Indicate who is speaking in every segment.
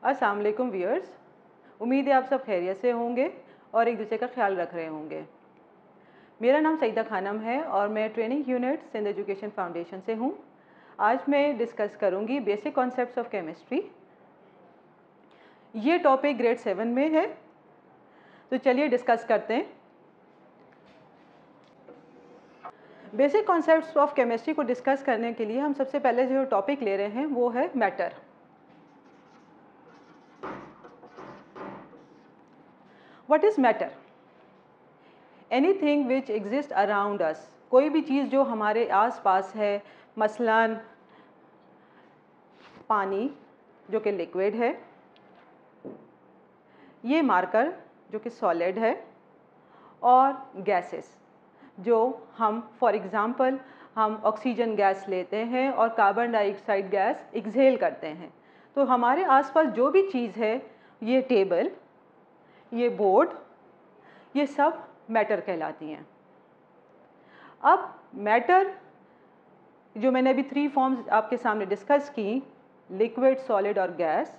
Speaker 1: अस्सलाम वालेकुम व्यूअर्स, उम्मीद है आप सब खैरियत से होंगे और एक दूसरे का ख्याल रख रहे होंगे। मेरा नाम सईदा खानम है और मैं training unit Sindh education foundation से हूँ। आज मैं डिस्कस करूँगी बेसिक कॉन्सेप्ट्स ऑफ केमिस्ट्री। ये टॉपिक ग्रेड 7 में है, तो चलिए डिस्कस करते हैं। बेसिक कॉन्सेप्ट्स ऑफ केमिस्ट्री को डिस्कस करने के लिए हम सबसे पहले जो टॉपिक ले रहे हैं वो है matter. What is matter? Anything which exists around us, कोई भी चीज़ जो हमारे आस पास है, मसलन पानी जो कि लिक्विड है, ये मार्कर जो कि सॉलिड है, और गैसेस जो हम फॉर एग्ज़ाम्पल हम ऑक्सीजन गैस लेते हैं और कार्बन डाइऑक्साइड गैस एक्सहेल करते हैं। तो हमारे आसपास जो भी चीज़ है, ये टेबल, ये बोर्ड, ये सब मैटर कहलाती हैं। अब मैटर जो मैंने अभी 3 फॉर्म्स आपके सामने डिस्कस की, लिक्विड, सॉलिड और गैस,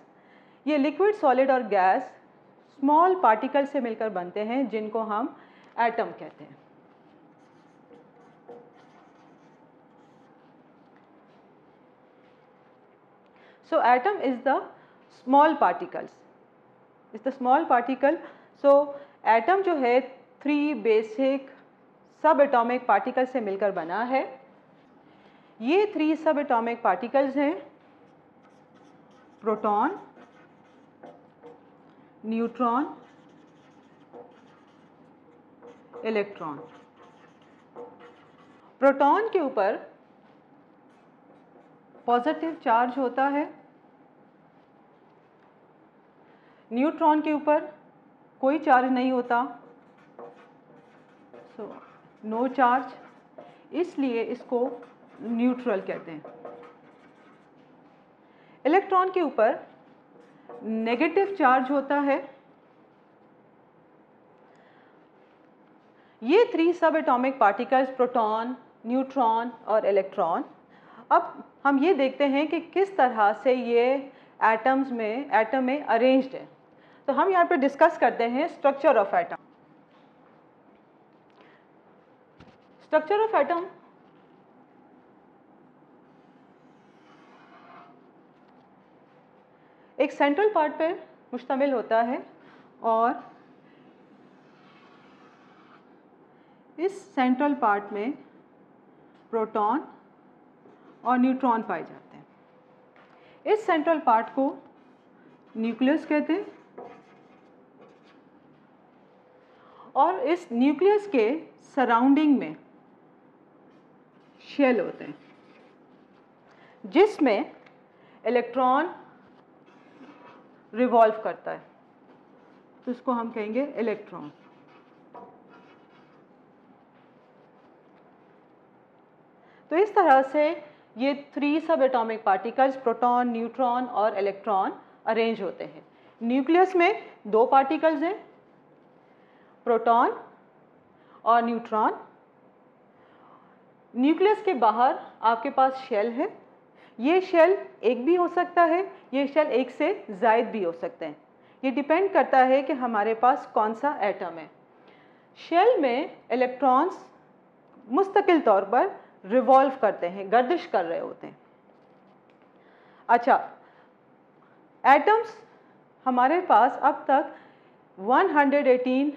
Speaker 1: ये लिक्विड, सॉलिड और गैस स्मॉल पार्टिकल से मिलकर बनते हैं जिनको हम एटम कहते हैं। So atom is the small particles. Is the small particle. So atom जो है 3 बेसिक सब एटॉमिक पार्टिकल से मिलकर बना है। ये 3 सब एटॉमिक पार्टिकल्स हैं प्रोटॉन, न्यूट्रॉन, इलेक्ट्रॉन। प्रोटॉन के ऊपर पॉजिटिव चार्ज होता है, न्यूट्रॉन के ऊपर कोई चार्ज नहीं होता, सो नो चार्ज, इसलिए इसको न्यूट्रल कहते हैं। इलेक्ट्रॉन के ऊपर नेगेटिव चार्ज होता है। ये 3 सब एटॉमिक पार्टिकल्स प्रोटॉन, न्यूट्रॉन और इलेक्ट्रॉन। अब हम ये देखते हैं कि किस तरह से ये एटम में अरेंज्ड है। तो हम यहाँ पे डिस्कस करते हैं structure of atom. Structure of atom एक सेंट्रल पार्ट पे मुश्तमिल होता है और इस सेंट्रल पार्ट में प्रोटॉन और न्यूट्रॉन पाए जाते हैं। इस सेंट्रल पार्ट को न्यूक्लियस कहते हैं और इस न्यूक्लियस के सराउंडिंग में शेल होते हैं जिसमें इलेक्ट्रॉन रिवॉल्व करता है, तो इसको हम कहेंगे इलेक्ट्रॉन। तो इस तरह से ये 3 सब एटॉमिक पार्टिकल्स प्रोटॉन, न्यूट्रॉन और इलेक्ट्रॉन अरेंज होते हैं। न्यूक्लियस में 2 पार्टिकल्स हैं, प्रोटॉन और न्यूट्रॉन। न्यूक्लियस के बाहर आपके पास शेल है। ये शेल एक भी हो सकता है, ये शेल एक से ज़ायद भी हो सकते हैं। ये डिपेंड करता है कि हमारे पास कौन सा एटम है। शेल में इलेक्ट्रॉन्स मुस्तकिल तौर पर रिवॉल्व करते हैं, गर्दिश कर रहे होते हैं। अच्छा, एटम्स हमारे पास अब तक 118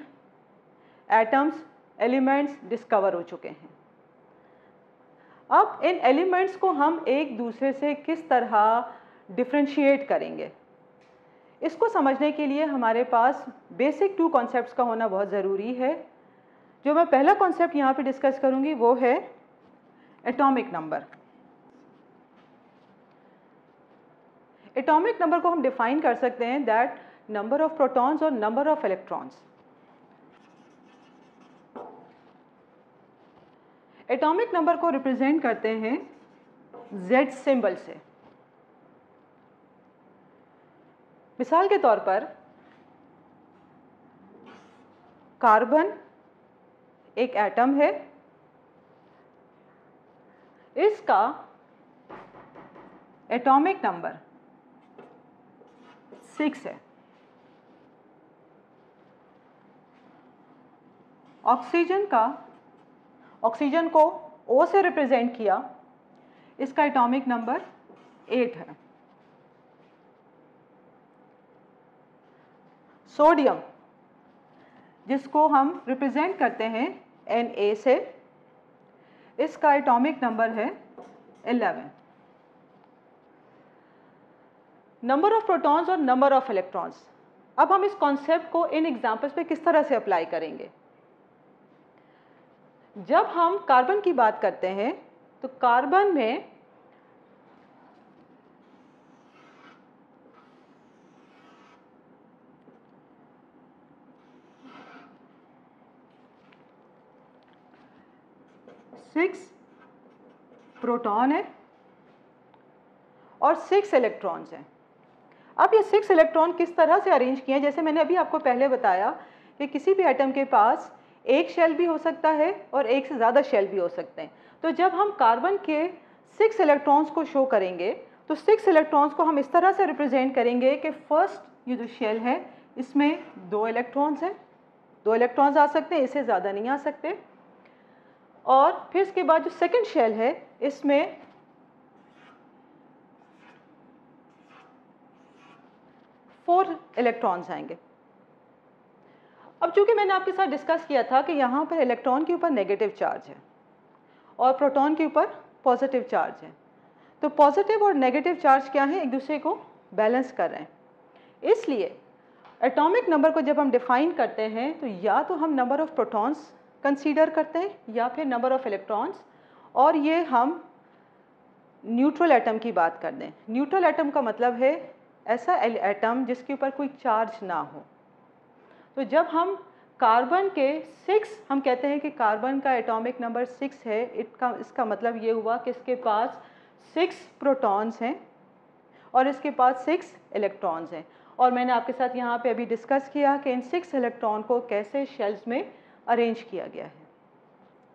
Speaker 1: एटम्स, एलिमेंट्स डिस्कवर हो चुके हैं। अब इन एलिमेंट्स को हम एक दूसरे से किस तरह डिफरेंशिएट करेंगे, इसको समझने के लिए हमारे पास बेसिक 2 कॉन्सेप्ट्स का होना बहुत ज़रूरी है। जो मैं पहला कॉन्सेप्ट यहाँ पे डिस्कस करूँगी वो है एटॉमिक नंबर। एटॉमिक नंबर को हम डिफाइन कर सकते हैं दैट नंबर ऑफ प्रोटॉन्स और number of electrons. Atomic number को रिप्रेजेंट करते हैं Z सिंबल से। मिसाल के तौर पर कार्बन एक एटम है, इसका एटॉमिक नंबर 6 है। ऑक्सीजन को O से रिप्रेजेंट किया, इसका एटॉमिक नंबर 8 है। सोडियम जिसको हम रिप्रेजेंट करते हैं Na से, इसका एटॉमिक नंबर है 11। नंबर ऑफ प्रोटॉन्स और नंबर ऑफ इलेक्ट्रॉन्स, अब हम इस कॉन्सेप्ट को इन एग्जाम्पल्स पे किस तरह से अप्लाई करेंगे। जब हम कार्बन की बात करते हैं तो कार्बन में सिक्स प्रोटॉन है और 6 इलेक्ट्रॉन्स हैं। अब ये 6 इलेक्ट्रॉन किस तरह से अरेंज किए हैं, जैसे मैंने अभी आपको पहले बताया कि किसी भी एटम के पास एक शेल भी हो सकता है और एक से ज़्यादा शेल भी हो सकते हैं। तो जब हम कार्बन के 6 इलेक्ट्रॉन्स को शो करेंगे तो 6 इलेक्ट्रॉन्स को हम इस तरह से रिप्रेजेंट करेंगे कि फर्स्ट ये जो शेल है इसमें 2 इलेक्ट्रॉन्स हैं, 2 इलेक्ट्रॉन्स आ सकते हैं, इससे ज़्यादा नहीं आ सकते। और फिर इसके बाद जो सेकंड शेल है इसमें 4 इलेक्ट्रॉन्स आएंगे। अब चूंकि मैंने आपके साथ डिस्कस किया था कि यहाँ पर इलेक्ट्रॉन के ऊपर नेगेटिव चार्ज है और प्रोटॉन के ऊपर पॉजिटिव चार्ज है, तो पॉजिटिव और नेगेटिव चार्ज क्या है, एक दूसरे को बैलेंस कर रहे हैं। इसलिए एटॉमिक नंबर को जब हम डिफाइन करते हैं तो या तो हम नंबर ऑफ प्रोटॉन्स कंसीडर करते हैं या फिर नंबर ऑफ इलेक्ट्रॉन्स, और ये हम न्यूट्रल एटम की बात कर दें। न्यूट्रल एटम का मतलब है ऐसा एटम जिसके ऊपर कोई चार्ज ना हो। तो जब हम कार्बन के 6, हम कहते हैं कि कार्बन का एटॉमिक नंबर 6 है, इसका मतलब ये हुआ कि इसके पास 6 प्रोटॉन्स हैं और इसके पास 6 इलेक्ट्रॉन्स हैं। और मैंने आपके साथ यहाँ पे अभी डिस्कस किया कि इन 6 इलेक्ट्रॉन को कैसे शेल्स में अरेंज किया गया है।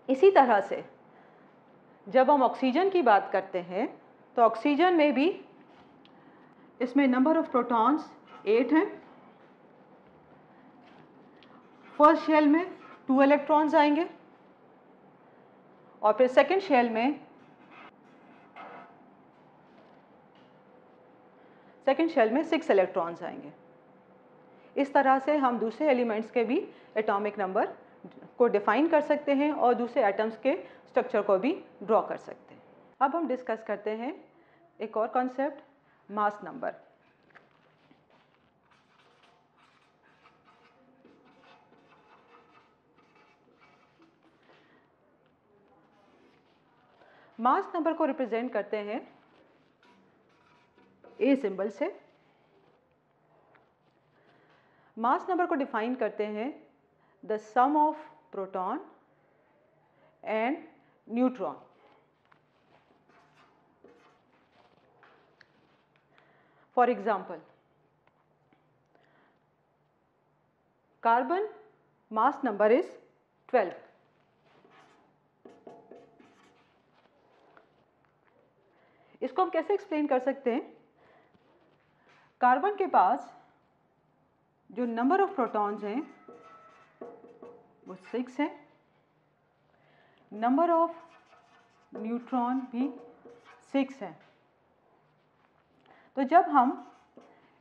Speaker 1: इसी तरह से जब हम ऑक्सीजन की बात करते हैं तो ऑक्सीजन में भी इसमें नंबर ऑफ प्रोटॉन्स 8 हैं। फर्स्ट शेल में 2 इलेक्ट्रॉन्स आएंगे और फिर सेकंड शेल में सेकंड शेल में 6 इलेक्ट्रॉन्स आएंगे। इस तरह से हम दूसरे एलिमेंट्स के भी एटॉमिक नंबर को डिफाइन कर सकते हैं और दूसरे एटम्स के स्ट्रक्चर को भी ड्रॉ कर सकते हैं। अब हम डिस्कस करते हैं एक और concept, mass number. Mass number को रिप्रेजेंट करते हैं ए सिंबल से। मास नंबर को डिफाइन करते हैं the sum of proton and neutron. For example, carbon mass number is 12। इसको हम कैसे एक्सप्लेन कर सकते हैं? कार्बन के पास जो नंबर ऑफ प्रोटॉन्स हैं वो 6 है, नंबर ऑफ न्यूट्रॉन भी 6 है। तो जब हम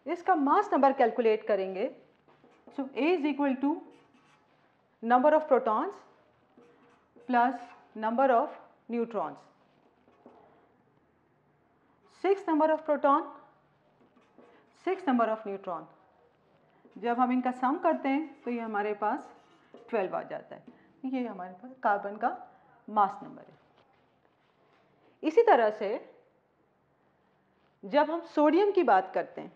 Speaker 1: इसका मास नंबर कैलकुलेट करेंगे so A is equal to number of protons plus number of neutrons. 6 number of proton, 6 number of neutron, जब हम इनका सम करते हैं तो ये हमारे पास 12 आ जाता है। ये हमारे पास कार्बन का मास नंबर है। इसी तरह से जब हम सोडियम की बात करते हैं,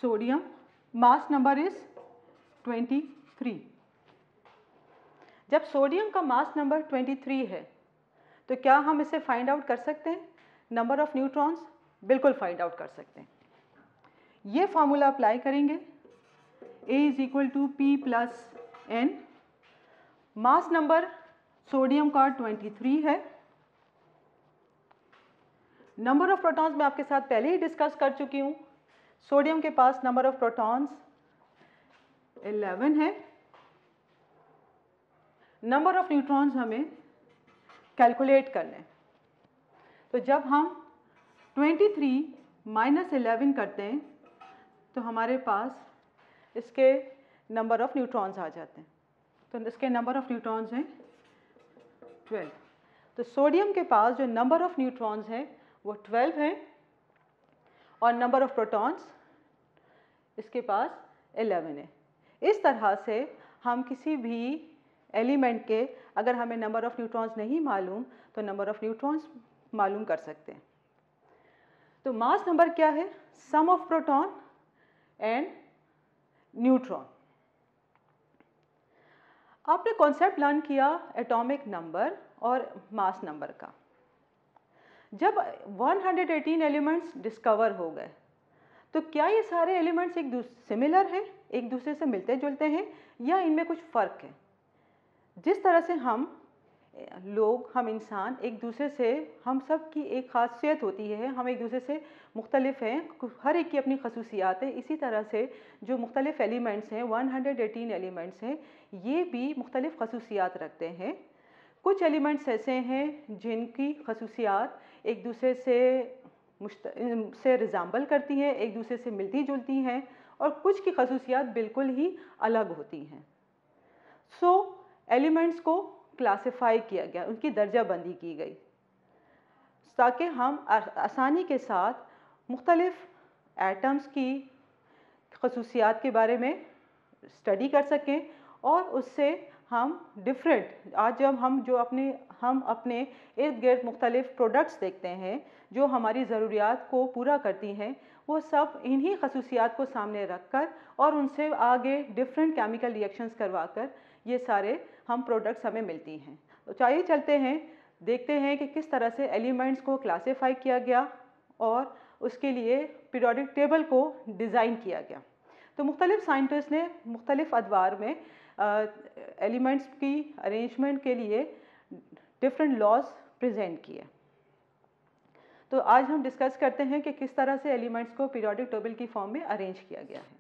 Speaker 1: सोडियम मास नंबर इज 23। जब सोडियम का मास नंबर 23 है तो क्या हम इसे फाइंड आउट कर सकते हैं नंबर ऑफ न्यूट्रॉन्स? बिल्कुल फाइंड आउट कर सकते हैं। ये फॉर्मूला अप्लाई करेंगे, A is equal to P plus N। Mass number sodium का 23 है नंबर ऑफ प्रोटॉन्स मैं आपके साथ पहले ही डिस्कस कर चुकी हूँ। सोडियम के पास नंबर ऑफ प्रोटॉन्स 11 है। नंबर ऑफ न्यूट्रॉन्स हमें कैलकुलेट करने हैं। तो जब हम 23 - 11 करते हैं तो हमारे पास इसके नंबर ऑफ न्यूट्रॉन्स आ जाते हैं। तो इसके नंबर ऑफ न्यूट्रॉन्स हैं 12। तो सोडियम के पास जो नंबर ऑफ न्यूट्रॉन्स हैं वो 12 हैं और नंबर ऑफ प्रोटॉन्स इसके पास 11 है। इस तरह से हम किसी भी एलिमेंट के अगर हमें नंबर ऑफ न्यूट्रॉन्स नहीं मालूम तो नंबर ऑफ न्यूट्रॉन्स मालूम कर सकते हैं। तो मास नंबर क्या है? सम ऑफ प्रोटॉन एंड न्यूट्रॉन। आपने कॉन्सेप्ट लर्न किया एटॉमिक नंबर और मास नंबर का। जब 118 एलिमेंट्स डिस्कवर हो गए तो क्या ये सारे एलिमेंट्स सिमिलर हैं, एक दूसरे से मिलते जुलते हैं, या इनमें कुछ फ़र्क है? जिस तरह से हम इंसान एक दूसरे से, हम सब की एक खासियत होती है, हम एक दूसरे से मुख्तलिफ हैं, हर एक की अपनी खसूसियात है। इसी तरह से जो मुख्तलिफ एलिमेंट्स हैं, 118 एलिमेंट्स हैं, ये भी मुख्तलिफ खसूसियात रखते हैं। कुछ एलिमेंट्स ऐसे हैं जिनकी खसूसियात एक दूसरे से रिजाम्बल करती हैं, एक दूसरे से मिलती जुलती हैं, और कुछ की खसूसियात बिल्कुल ही अलग होती हैं। सो एलिमेंट्स को क्लासिफाई किया गया, उनकी दर्जाबंदी की गई ताकि हम आसानी के साथ मुख्तलिफ एटम्स की खसूसियात के बारे में स्टडी कर सकें और उससे हम डिफरेंट, आज जब हम अपने इर्द गिर्द मुख्तलिफ प्रोडक्ट्स देखते हैं जो हमारी ज़रूरियात को पूरा करती हैं, वो सब इन्हीं खसूसियात को सामने रखकर और उनसे आगे डिफरेंट केमिकल रिएक्शंस करवाकर ये सारे हम प्रोडक्ट्स हमें मिलती हैं। तो चाहिए चलते हैं, देखते हैं कि किस तरह से एलिमेंट्स को क्लासिफाई किया गया और उसके लिए पीरियोडिक टेबल को डिज़ाइन किया गया। तो मुख्तलिफ साइंटिस्ट ने मुख्तलिफ अदवार में एलिमेंट्स की अरेंजमेंट के लिए डिफरेंट लॉज प्रेजेंट किए। तो आज हम डिस्कस करते हैं कि किस तरह से एलिमेंट्स को पीरियोडिक टेबल की फॉर्म में अरेंज किया गया है।